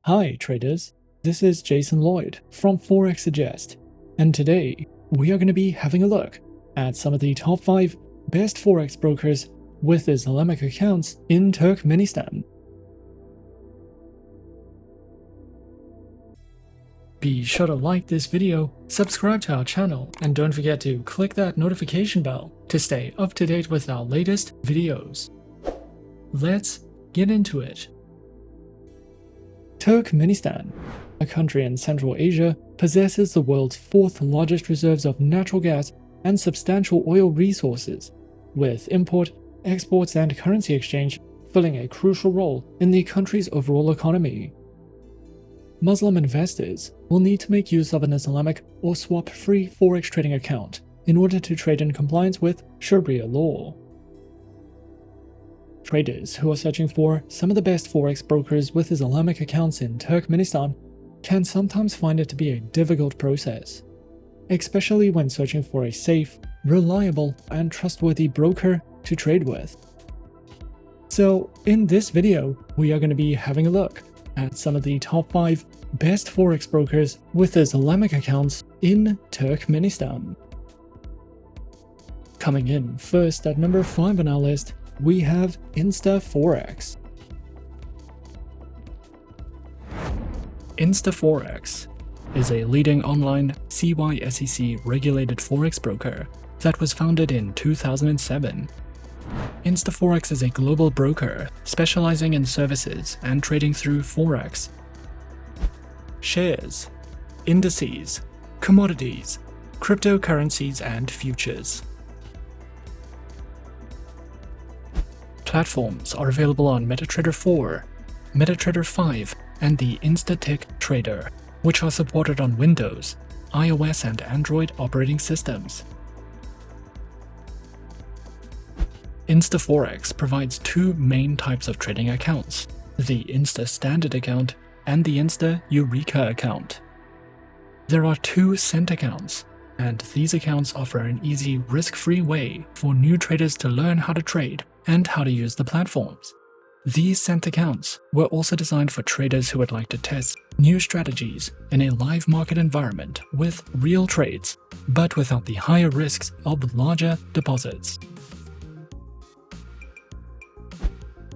Hi traders, this is Jason Lloyd from Forexsuggest, and today we are going to be having a look at some of the top 5 best Forex brokers with Islamic accounts in Turkmenistan. Be sure to like this video, subscribe to our channel, and don't forget to click that notification bell to stay up to date with our latest videos. Let's get into it. Turkmenistan, a country in Central Asia, possesses the world's 4th largest reserves of natural gas and substantial oil resources, with import, exports, and currency exchange filling a crucial role in the country's overall economy. Muslim investors will need to make use of an Islamic or swap-free Forex trading account in order to trade in compliance with Sharia law. Traders who are searching for some of the best Forex brokers with Islamic accounts in Turkmenistan can sometimes find it to be a difficult process, especially when searching for a safe, reliable, and trustworthy broker to trade with. So, in this video, we are going to be having a look at some of the top 5 best Forex brokers with Islamic accounts in Turkmenistan. Coming in first at number 5 on our list, we have InstaForex. InstaForex is a leading online CySEC-regulated Forex broker that was founded in 2007. InstaForex is a global broker specializing in services and trading through Forex, shares, indices, commodities, cryptocurrencies, and futures. Platforms are available on MetaTrader 4, MetaTrader 5, and the InstaTrader, which are supported on Windows, iOS, and Android operating systems. InstaForex provides 2 main types of trading accounts, the Insta Standard account and the Insta Eureka account. There are 2 Cent accounts, and these accounts offer an easy, risk-free way for new traders to learn how to trade and how to use the platforms. These Cent accounts were also designed for traders who would like to test new strategies in a live market environment with real trades, but without the higher risks of larger deposits.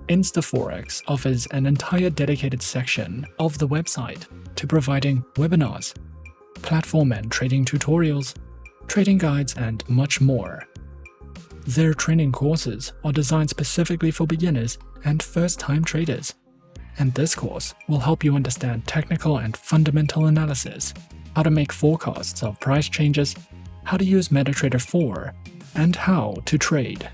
InstaForex offers an entire dedicated section of the website to providing webinars, platform and trading tutorials, trading guides, and much more. Their training courses are designed specifically for beginners and first-time traders, and this course will help you understand technical and fundamental analysis, how to make forecasts of price changes, how to use MetaTrader 4, and how to trade.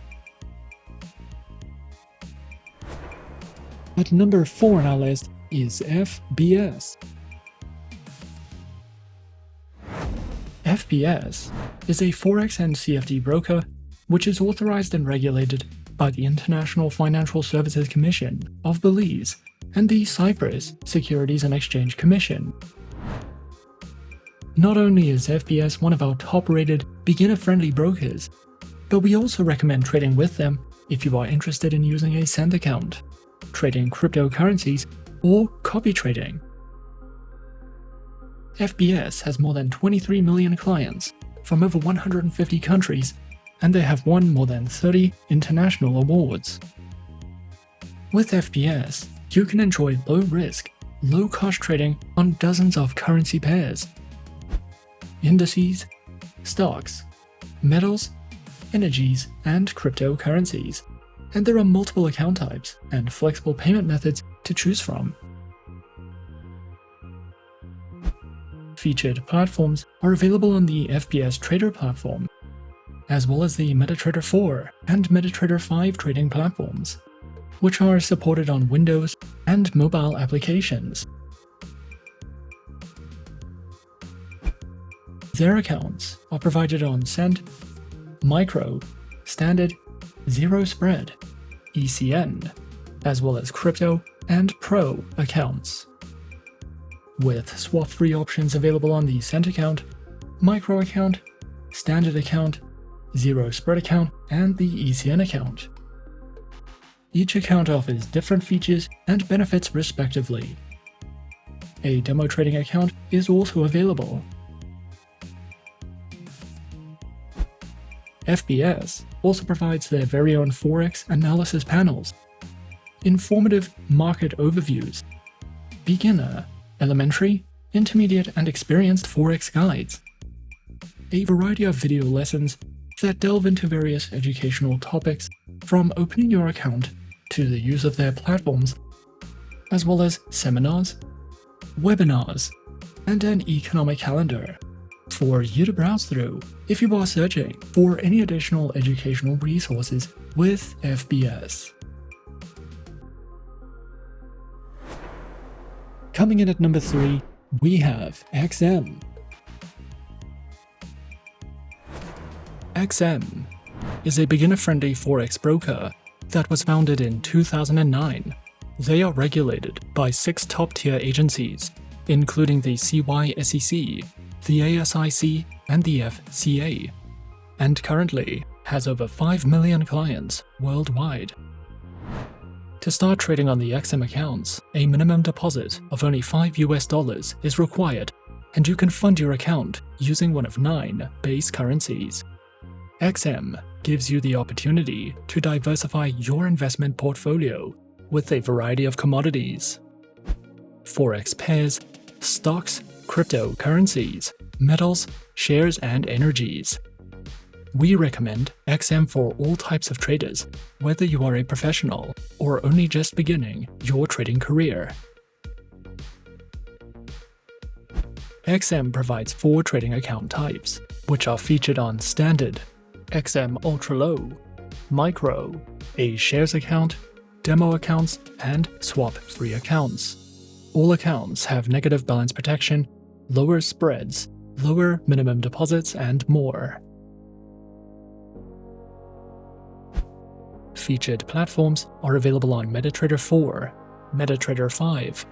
At number 4 on our list is FBS. FBS is a Forex and CFD broker which is authorized and regulated by the International Financial Services Commission of Belize and the Cyprus Securities and Exchange Commission. Not only is FBS one of our top-rated, beginner-friendly brokers, but we also recommend trading with them if you are interested in using a Cent account, trading cryptocurrencies, or copy trading. FBS has more than 23 million clients from over 150 countries, and they have won more than 30 international awards. With FBS, you can enjoy low-risk, low-cost trading on dozens of currency pairs, indices, stocks, metals, energies, and cryptocurrencies, and there are multiple account types and flexible payment methods to choose from. Featured platforms are available on the FBS Trader platform, as well as the MetaTrader 4 and MetaTrader 5 trading platforms, which are supported on Windows and mobile applications. Their accounts are provided on Cent, Micro, Standard, Zero Spread, ECN, as well as Crypto and Pro accounts, with swap-free options available on the Cent account, Micro account, Standard account, Zero Spread account, and the ECN account. Each account offers different features and benefits respectively. A demo trading account is also available. FBS also provides their very own Forex analysis panels, informative market overviews, beginner, elementary, intermediate, and experienced Forex guides, a variety of video lessons that delve into various educational topics, from opening your account to the use of their platforms, as well as seminars, webinars, and an economic calendar for you to browse through if you are searching for any additional educational resources with FBS. Coming in at number 3, we have XM. XM is a beginner-friendly Forex broker that was founded in 2009. They are regulated by 6 top-tier agencies, including the CySEC, the ASIC, and the FCA, and currently has over 5 million clients worldwide. To start trading on the XM accounts, a minimum deposit of only $5 is required, and you can fund your account using one of 9 base currencies. XM gives you the opportunity to diversify your investment portfolio with a variety of commodities, Forex pairs, stocks, cryptocurrencies, metals, shares, and energies. We recommend XM for all types of traders, whether you are a professional or only just beginning your trading career. XM provides 4 trading account types, which are featured on Standard, XM Ultra Low, Micro, a shares account, demo accounts, and swap-free accounts. All accounts have negative balance protection, lower spreads, lower minimum deposits, and more. Featured platforms are available on MetaTrader 4, MetaTrader 5,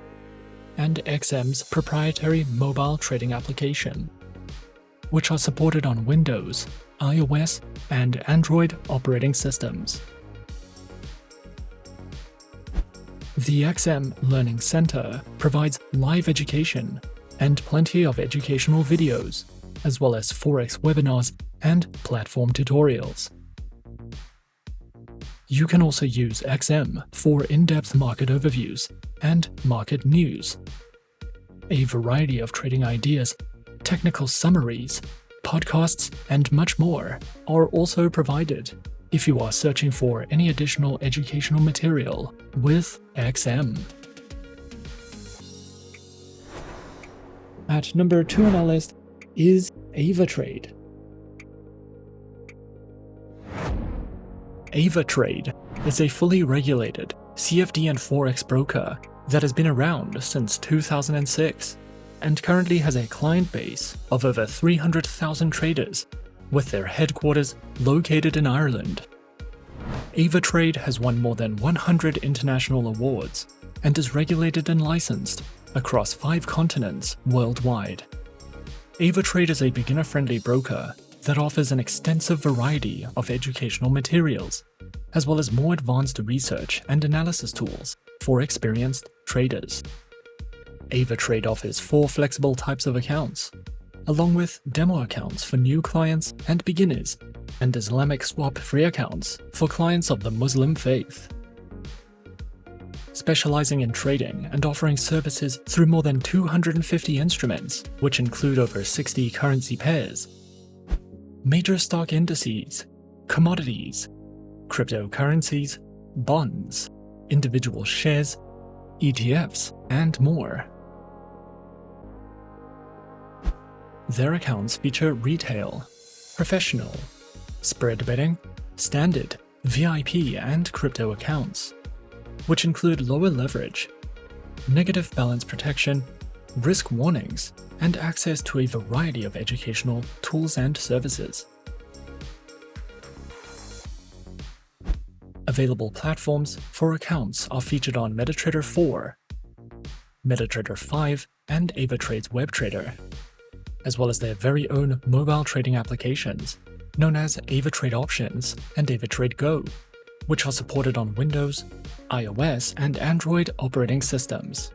and XM's proprietary mobile trading application, which are supported on Windows, iOS, and Android operating systems. The XM Learning Center provides live education and plenty of educational videos, as well as Forex webinars and platform tutorials. You can also use XM for in-depth market overviews and market news. A variety of trading ideas, technical summaries, podcasts, and much more are also provided if you are searching for any additional educational material with XM. At number 2 on our list is Avatrade. Avatrade is a fully regulated CFD and Forex broker that has been around since 2006 and currently has a client base of over 300,000 traders, with their headquarters located in Ireland. Avatrade has won more than 100 international awards and is regulated and licensed across 5 continents worldwide. Avatrade is a beginner-friendly broker that offers an extensive variety of educational materials, as well as more advanced research and analysis tools for experienced traders. Avatrade offers 4 flexible types of accounts, along with demo accounts for new clients and beginners, and Islamic swap-free accounts for clients of the Muslim faith. Specializing in trading and offering services through more than 250 instruments, which include over 60 currency pairs, major stock indices, commodities, cryptocurrencies, bonds, individual shares, ETFs, and more. Their accounts feature retail, professional, spread betting, standard, VIP, and crypto accounts, which include lower leverage, negative balance protection, risk warnings, and access to a variety of educational tools and services. Available platforms for accounts are featured on MetaTrader 4, MetaTrader 5, and Avatrade's WebTrader, as well as their very own mobile trading applications, known as Avatrade Options and Avatrade Go, which are supported on Windows, iOS, and Android operating systems.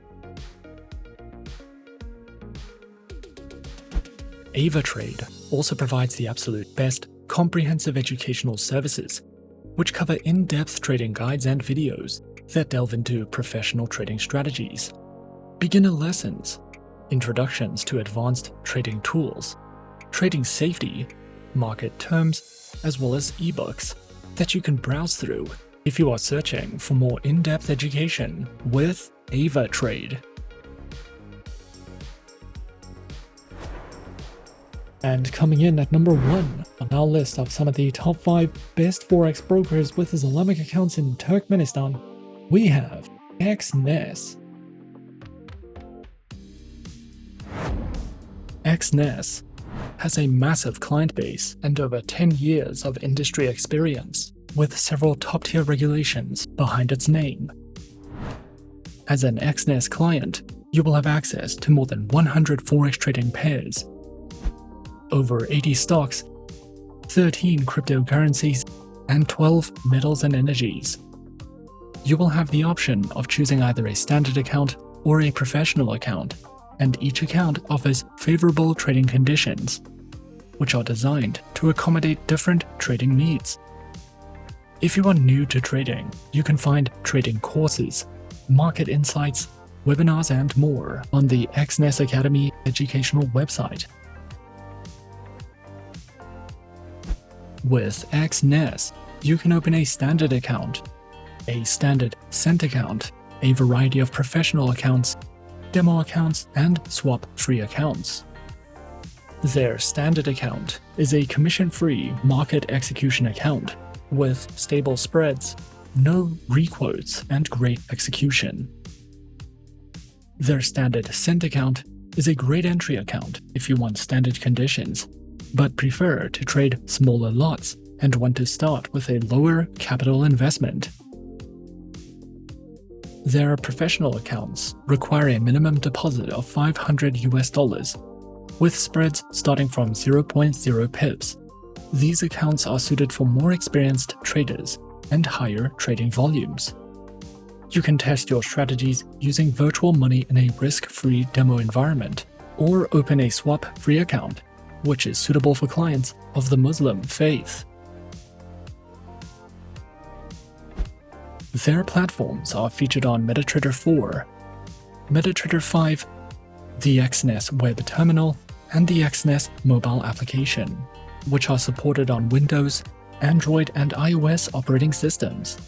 Avatrade also provides the absolute best comprehensive educational services, which cover in-depth trading guides and videos that delve into professional trading strategies, beginner lessons, introductions to advanced trading tools, trading safety, market terms, as well as ebooks that you can browse through if you are searching for more in-depth education with Avatrade. And coming in at number 1 on our list of some of the top 5 best Forex brokers with Islamic accounts in Turkmenistan, we have Exness. Exness has a massive client base and over 10 years of industry experience, with several top-tier regulations behind its name. As an Exness client, you will have access to more than 100 Forex trading pairs, over 80 stocks, 13 cryptocurrencies, and 12 metals and energies. You will have the option of choosing either a standard account or a professional account, and each account offers favorable trading conditions, which are designed to accommodate different trading needs. If you are new to trading, you can find trading courses, market insights, webinars, and more on the Exness Academy educational website. With Exness, you can open a standard account, a standard cent account, a variety of professional accounts, demo accounts, and swap-free accounts. Their standard account is a commission-free market execution account with stable spreads, no requotes, and great execution. Their standard cent account is a great entry account if you want standard conditions, but prefer to trade smaller lots and want to start with a lower capital investment. Their professional accounts require a minimum deposit of $500 with spreads starting from 0.0 pips. These accounts are suited for more experienced traders and higher trading volumes. You can test your strategies using virtual money in a risk-free demo environment, or open a swap-free account, which is suitable for clients of the Muslim faith. Their platforms are featured on MetaTrader 4, MetaTrader 5, the Exness web terminal, and the Exness mobile application, which are supported on Windows, Android, and iOS operating systems.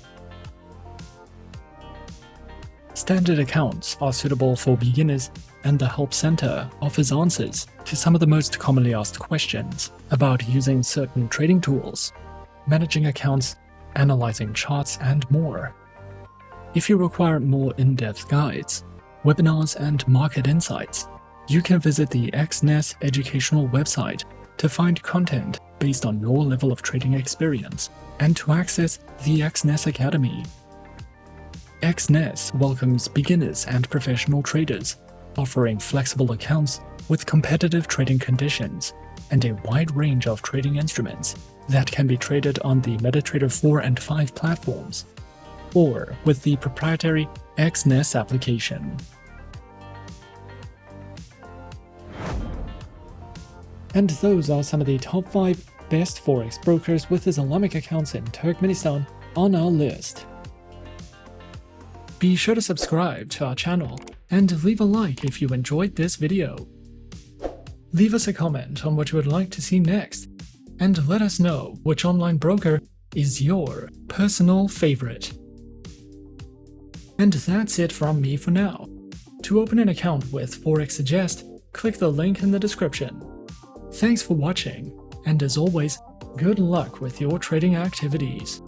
Standard accounts are suitable for beginners, and the Help Center offers answers to some of the most commonly asked questions about using certain trading tools, managing accounts, analyzing charts, and more. If you require more in-depth guides, webinars, and market insights, you can visit the Exness educational website to find content based on your level of trading experience and to access the Exness Academy. Exness welcomes beginners and professional traders, offering flexible accounts with competitive trading conditions and a wide range of trading instruments that can be traded on the MetaTrader 4 and 5 platforms, or with the proprietary Exness application. And those are some of the top 5 best Forex brokers with Islamic accounts in Turkmenistan on our list. Be sure to subscribe to our channel and leave a like if you enjoyed this video. Leave us a comment on what you would like to see next, and let us know which online broker is your personal favorite. And that's it from me for now. To open an account with Forexsuggest, click the link in the description. Thanks for watching, and as always, good luck with your trading activities.